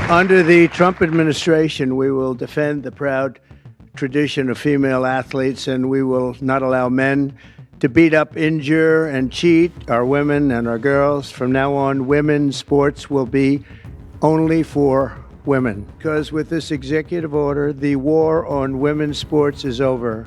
Under the Trump administration, we will defend the proud tradition of female athletes, and we will not allow men to beat up, injure, and cheat our women and our girls. From now on, women's sports will be only for women. Because with this executive order, the war on women's sports is over.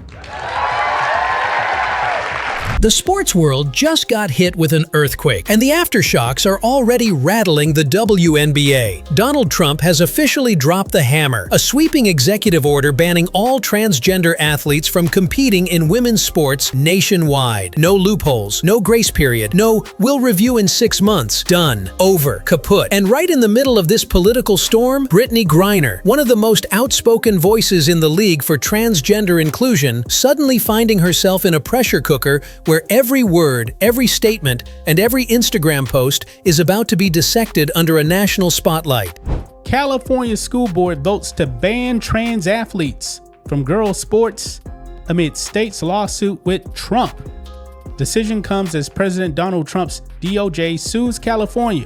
The sports world just got hit with an earthquake, and the aftershocks are already rattling the WNBA. Donald Trump has officially dropped the hammer, a sweeping executive order banning all transgender athletes from competing in women's sports nationwide. No loopholes, no grace period, no "we'll review in 6 months." Done. Over. Kaput. And right in the middle of this political storm, Brittney Griner, one of the most outspoken voices in the league for transgender inclusion, suddenly finding herself in a pressure cooker where every word, every statement, and every Instagram post is about to be dissected under a national spotlight. California school board votes to ban trans athletes from girls' sports amid state's lawsuit with Trump. Decision comes as President Donald Trump's DOJ sues California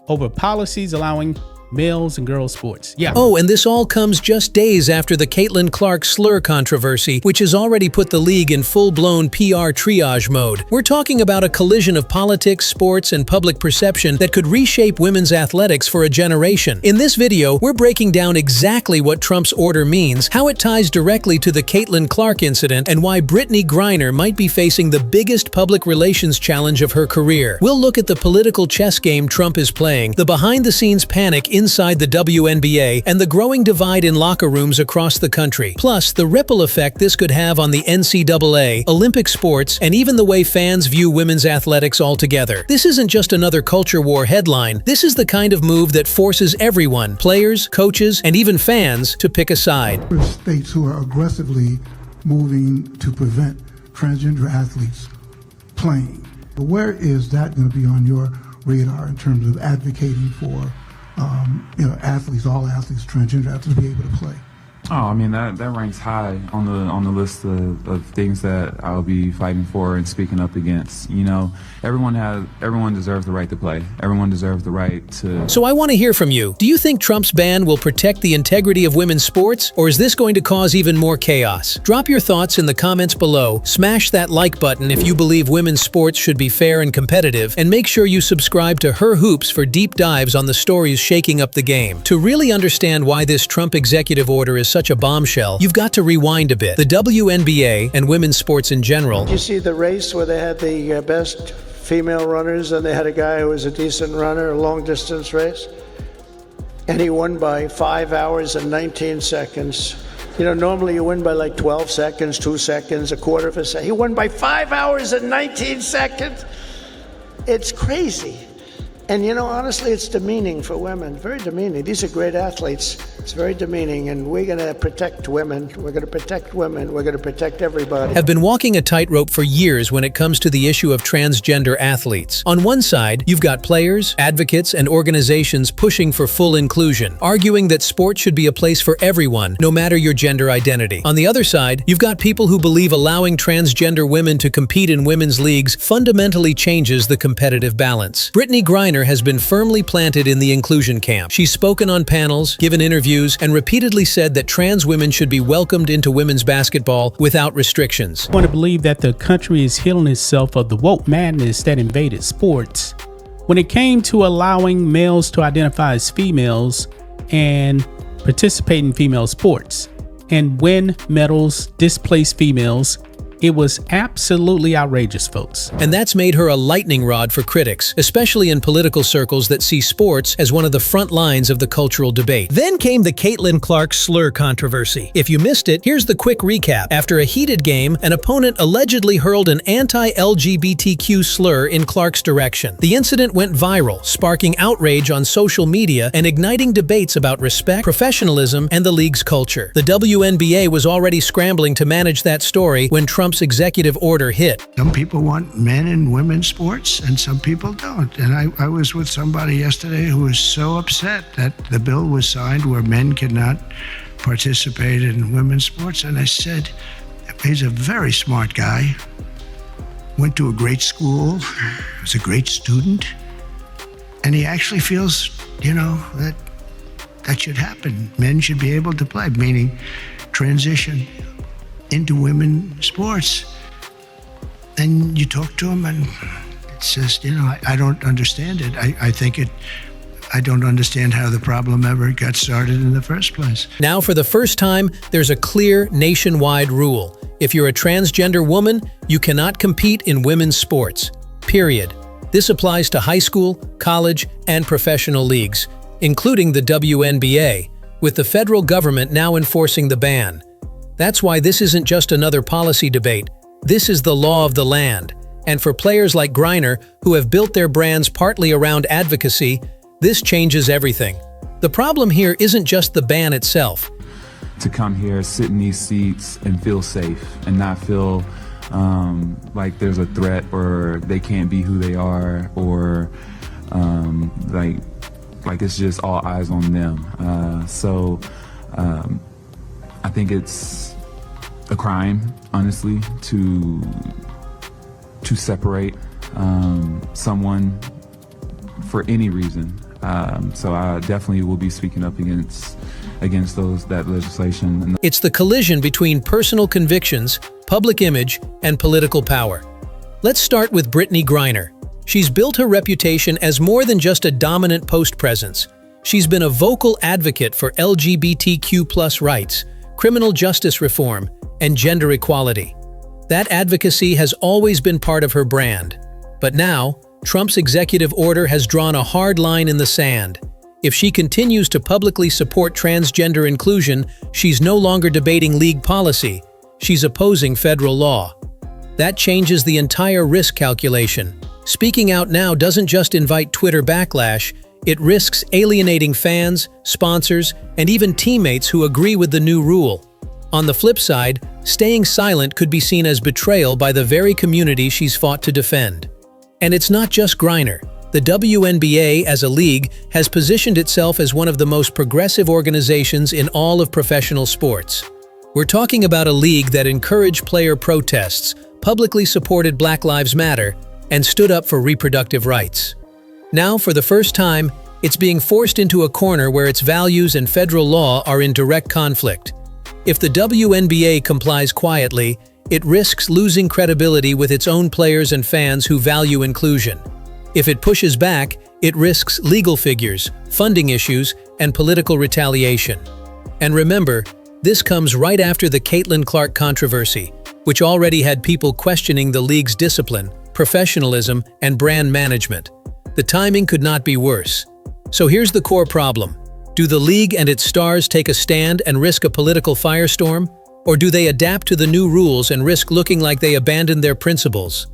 over policies allowing males and girls sports. Yeah. Oh, and this all comes just days after the Caitlin Clark Slur controversy, which has already put the league in full-blown PR triage mode. We're talking about a collision of politics, sports, and public perception that could reshape women's athletics for a generation. In this video, we're breaking down exactly what Trump's order means, how it ties directly to the Caitlin Clark incident, and why Brittney Griner might be facing the biggest public relations challenge of her career. We'll look at the political chess game Trump is playing, the behind-the-scenes panic inside the WNBA, and the growing divide in locker rooms across the country. Plus, the ripple effect this could have on the NCAA, Olympic sports, and even the way fans view women's athletics altogether. This isn't just another culture war headline. This is the kind of move that forces everyone, players, coaches, and even fans, to pick a side. There are states who are aggressively moving to prevent transgender athletes playing. But where is that going to be on your radar in terms of advocating for athletes, all athletes, transgender athletes, to be able to play? Oh, I mean, that ranks high on the list of things that I'll be fighting for and speaking up against. You know, everyone deserves the right to play. Everyone deserves the right to... So I want to hear from you. Do you think Trump's ban will protect the integrity of women's sports, or is this going to cause even more chaos? Drop your thoughts in the comments below, smash that like button if you believe women's sports should be fair and competitive, and make sure you subscribe to Her Hoops for deep dives on the stories shaking up the game. To really understand why this Trump executive order is such a bombshell, you've got to rewind a bit. The WNBA and women's sports in general. Did you see the race where they had the best female runners, and they had a guy who was a decent runner, a long-distance race? And he won by 5 hours and 19 seconds. You know, normally you win by like 12 seconds, 2 seconds, a quarter of a second. He won by 5 hours and 19 seconds. It's crazy. And you know, honestly, it's demeaning for women, very demeaning. These are great athletes. It's very demeaning, and we're going to protect women. We're going to protect women. We're going to protect everybody. Have been walking a tightrope for years when it comes to the issue of transgender athletes. On one side, you've got players, advocates, and organizations pushing for full inclusion, arguing that sport should be a place for everyone, no matter your gender identity. On the other side, you've got people who believe allowing transgender women to compete in women's leagues fundamentally changes the competitive balance. Brittney Griner has been firmly planted in the inclusion camp. She's spoken on panels, given interviews, and repeatedly said that trans women should be welcomed into women's basketball without restrictions. I want to believe that the country is healing itself of the woke madness that invaded sports. When it came to allowing males to identify as females and participate in female sports and win medals, displace females, it was absolutely outrageous, folks. And that's made her a lightning rod for critics, especially in political circles that see sports as one of the front lines of the cultural debate. Then came the Caitlin Clark Slur controversy. If you missed it, here's the quick recap. After a heated game, an opponent allegedly hurled an anti-LGBTQ slur in Clark's direction. The incident went viral, sparking outrage on social media and igniting debates about respect, professionalism, and the league's culture. The WNBA was already scrambling to manage that story when Trump's executive order hit. Some people want men and women's sports, and some people don't. And I was with somebody yesterday who was so upset that the bill was signed where men cannot participate in women's sports. And I said, he's a very smart guy, went to a great school, was a great student, and he actually feels, you know, that that should happen. Men should be able to play, meaning transition into women's sports. And you talk to them and it's just, I don't understand it. I don't understand how the problem ever got started in the first place. Now, for the first time, there's a clear nationwide rule. If you're a transgender woman, you cannot compete in women's sports. Period. This applies to high school, college, and professional leagues, including the WNBA, with the federal government now enforcing the ban. That's why this isn't just another policy debate. This is the law of the land. And for players like Griner, who have built their brands partly around advocacy, this changes everything. The problem here isn't just the ban itself. To come here, sit in these seats, and feel safe, and not feel like there's a threat or they can't be who they are, or like it's just all eyes on them. So I think it's a crime, honestly, to separate someone for any reason. So I definitely will be speaking up against that legislation. It's the collision between personal convictions, public image, and political power. Let's start with Brittney Griner. She's built her reputation as more than just a dominant post presence. She's been a vocal advocate for LGBTQ+ rights, criminal justice reform, and gender equality. That advocacy has always been part of her brand. But now, Trump's executive order has drawn a hard line in the sand. If she continues to publicly support transgender inclusion, she's no longer debating league policy. She's opposing federal law. That changes the entire risk calculation. Speaking out now doesn't just invite Twitter backlash, it risks alienating fans, sponsors, and even teammates who agree with the new rule. On the flip side, staying silent could be seen as betrayal by the very community she's fought to defend. And it's not just Griner. The WNBA, as a league, has positioned itself as one of the most progressive organizations in all of professional sports. We're talking about a league that encouraged player protests, publicly supported Black Lives Matter, and stood up for reproductive rights. Now, for the first time, it's being forced into a corner where its values and federal law are in direct conflict. If the WNBA complies quietly, it risks losing credibility with its own players and fans who value inclusion. If it pushes back, it risks legal figures, funding issues, and political retaliation. And remember, this comes right after the Caitlin Clark controversy, which already had people questioning the league's discipline, professionalism, and brand management. The timing could not be worse. So here's the core problem. Do the league and its stars take a stand and risk a political firestorm? Or do they adapt to the new rules and risk looking like they abandoned their principles?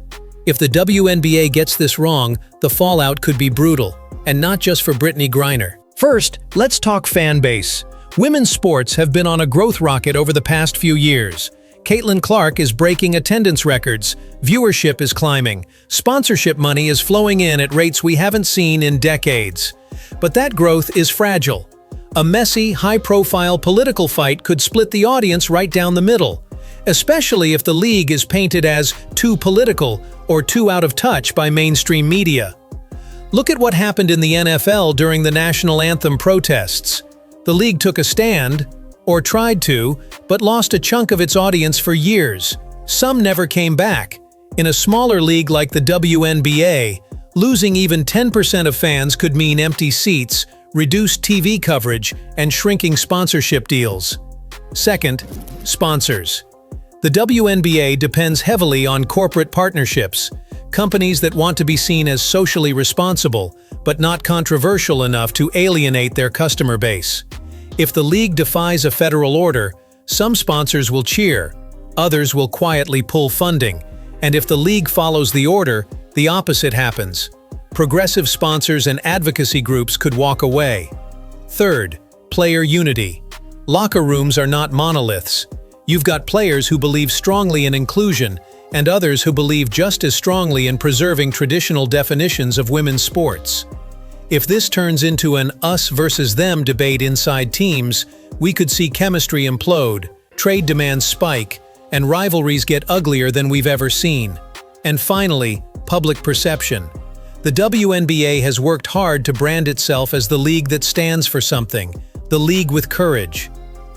If the WNBA gets this wrong, the fallout could be brutal, and not just for Brittney Griner. First, let's talk fan base. Women's sports have been on a growth rocket over the past few years. Caitlin Clark is breaking attendance records, viewership is climbing, sponsorship money is flowing in at rates we haven't seen in decades. But that growth is fragile. A messy, high-profile political fight could split the audience right down the middle, especially if the league is painted as too political or too out of touch by mainstream media. Look at what happened in the NFL during the national anthem protests. The league took a stand, or tried to, but lost a chunk of its audience for years. Some never came back. In a smaller league like the WNBA, losing even 10% of fans could mean empty seats, reduced TV coverage, and shrinking sponsorship deals. Second, sponsors. The WNBA depends heavily on corporate partnerships, companies that want to be seen as socially responsible, but not controversial enough to alienate their customer base. If the league defies a federal order, some sponsors will cheer, others will quietly pull funding, and if the league follows the order, the opposite happens. Progressive sponsors and advocacy groups could walk away. Third, player unity. Locker rooms are not monoliths. You've got players who believe strongly in inclusion and others who believe just as strongly in preserving traditional definitions of women's sports. If this turns into an us versus them debate inside teams, we could see chemistry implode, trade demands spike, and rivalries get uglier than we've ever seen. And finally, public perception. The WNBA has worked hard to brand itself as the league that stands for something, the league with courage.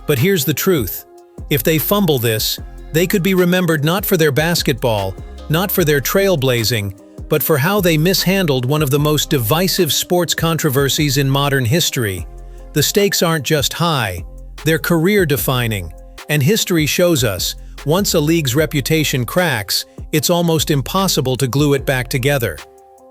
But here's the truth. If they fumble this, they could be remembered not for their basketball, not for their trailblazing, but for how they mishandled one of the most divisive sports controversies in modern history. The stakes aren't just high, they're career-defining, and history shows us, once a league's reputation cracks, it's almost impossible to glue it back together.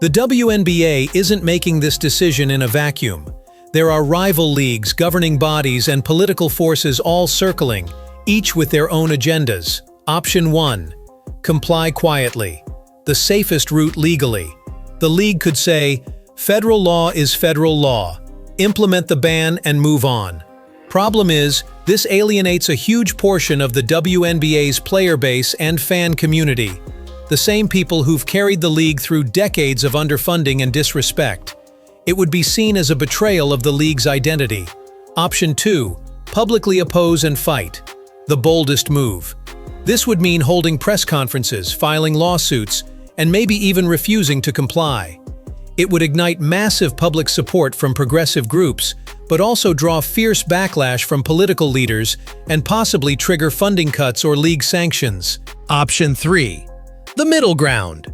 The WNBA isn't making this decision in a vacuum. There are rival leagues, governing bodies, and political forces all circling, each with their own agendas. Option 1. Comply quietly. The safest route legally. The league could say, federal law is federal law. Implement the ban and move on. Problem is, this alienates a huge portion of the WNBA's player base and fan community. The same people who've carried the league through decades of underfunding and disrespect. It would be seen as a betrayal of the league's identity. Option 2. Publicly oppose and fight. The boldest move. This would mean holding press conferences, filing lawsuits, and maybe even refusing to comply. It would ignite massive public support from progressive groups, but also draw fierce backlash from political leaders and possibly trigger funding cuts or league sanctions. Option 3. The middle ground.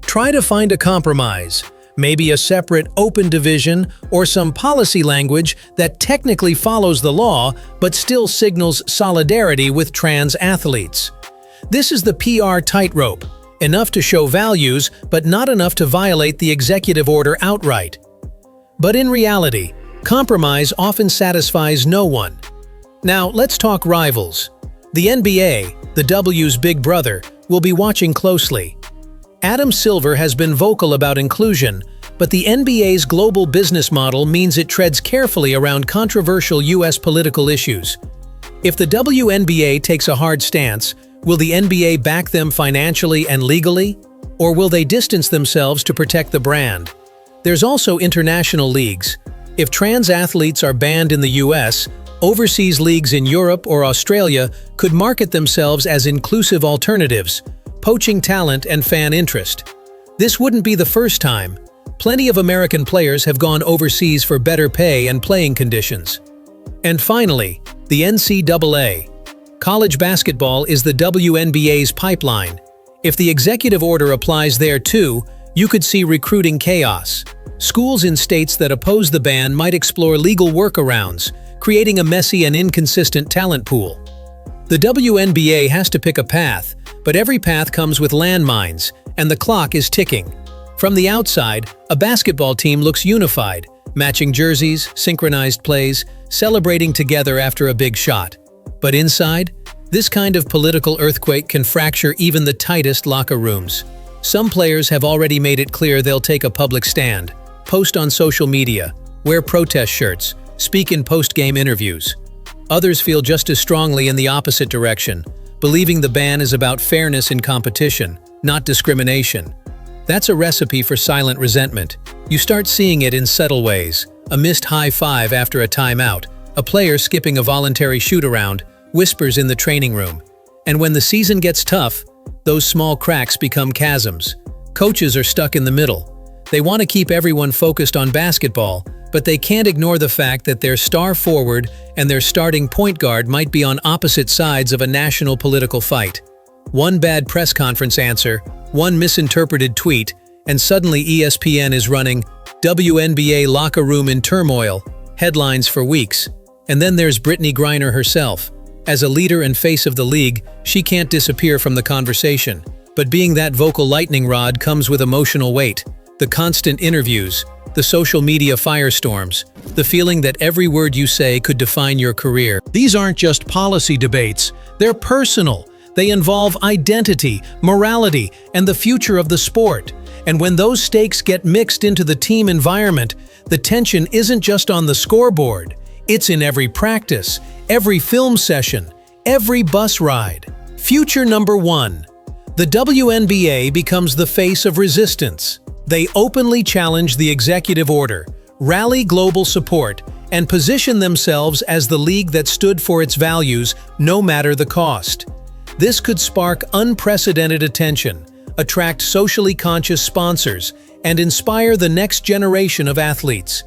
Try to find a compromise, maybe a separate open division or some policy language that technically follows the law but still signals solidarity with trans athletes. This is the PR tightrope, enough to show values but not enough to violate the executive order outright. But in reality, compromise often satisfies no one. Now let's talk rivals. The NBA, the W's big brother, will be watching closely. Adam Silver has been vocal about inclusion, but the NBA's global business model means it treads carefully around controversial US political issues. If the WNBA takes a hard stance, will the NBA back them financially and legally? Or will they distance themselves to protect the brand? There's also international leagues. If trans athletes are banned in the US, overseas leagues in Europe or Australia could market themselves as inclusive alternatives, poaching talent and fan interest. This wouldn't be the first time. Plenty of American players have gone overseas for better pay and playing conditions. And finally, the NCAA. College basketball is the WNBA's pipeline. If the executive order applies there too, you could see recruiting chaos. Schools in states that oppose the ban might explore legal workarounds, creating a messy and inconsistent talent pool. The WNBA has to pick a path, but every path comes with landmines, and the clock is ticking. From the outside, a basketball team looks unified, matching jerseys, synchronized plays, celebrating together after a big shot. But inside, this kind of political earthquake can fracture even the tightest locker rooms. Some players have already made it clear they'll take a public stand, post on social media, wear protest shirts, speak in post-game interviews. Others feel just as strongly in the opposite direction, believing the ban is about fairness in competition, not discrimination. That's a recipe for silent resentment. You start seeing it in subtle ways: a missed high five after a timeout, a player skipping a voluntary shoot-around, whispers in the training room. And when the season gets tough, those small cracks become chasms. Coaches are stuck in the middle. They want to keep everyone focused on basketball, but they can't ignore the fact that their star forward and their starting point guard might be on opposite sides of a national political fight. One bad press conference answer, one misinterpreted tweet, and suddenly ESPN is running WNBA locker room in turmoil, headlines for weeks. And then there's Brittney Griner herself. As a leader and face of the league, she can't disappear from the conversation. But being that vocal lightning rod comes with emotional weight. The constant interviews, the social media firestorms, the feeling that every word you say could define your career. These aren't just policy debates, they're personal. They involve identity, morality, and the future of the sport. And when those stakes get mixed into the team environment, the tension isn't just on the scoreboard. It's in every practice, every film session, every bus ride. Future number 1. The WNBA becomes the face of resistance. They openly challenge the executive order, rally global support, and position themselves as the league that stood for its values no matter the cost. This could spark unprecedented attention, attract socially conscious sponsors, and inspire the next generation of athletes.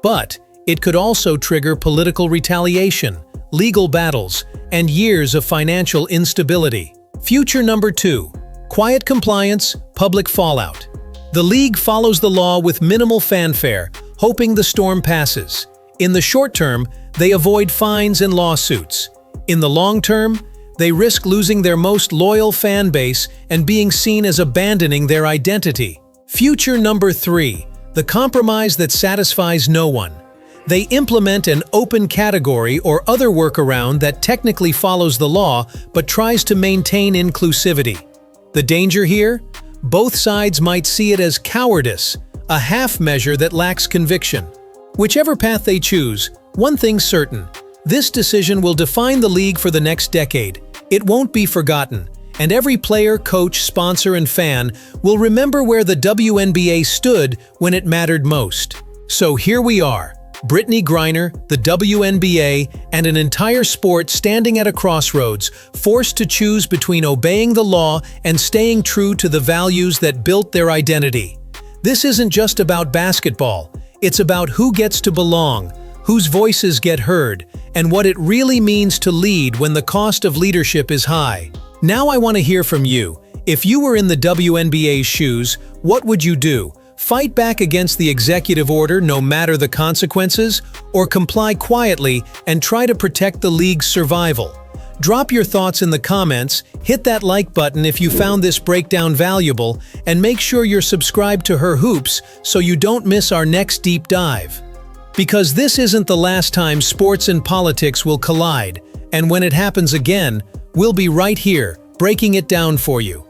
But it could also trigger political retaliation, legal battles, and years of financial instability. Future number 2. Quiet compliance, public fallout. The league follows the law with minimal fanfare, hoping the storm passes. In the short term, they avoid fines and lawsuits. In the long term, they risk losing their most loyal fan base and being seen as abandoning their identity. Future number 3. The compromise that satisfies no one. They implement an open category or other workaround that technically follows the law but tries to maintain inclusivity. The danger here? Both sides might see it as cowardice, a half measure that lacks conviction. Whichever path they choose, one thing's certain: this decision will define the league for the next decade. It won't be forgotten, and every player, coach, sponsor, and fan will remember where the WNBA stood when it mattered most. So here we are, Brittney Griner, the WNBA, and an entire sport standing at a crossroads, forced to choose between obeying the law and staying true to the values that built their identity. This isn't just about basketball. It's about who gets to belong, whose voices get heard, and what it really means to lead when the cost of leadership is high. Now I want to hear from you. If you were in the WNBA's shoes, what would you do? Fight back against the executive order no matter the consequences, or comply quietly and try to protect the league's survival? Drop your thoughts in the comments, hit that like button if you found this breakdown valuable, and make sure you're subscribed to Her Hoops so you don't miss our next deep dive. Because this isn't the last time sports and politics will collide, and when it happens again, we'll be right here, breaking it down for you.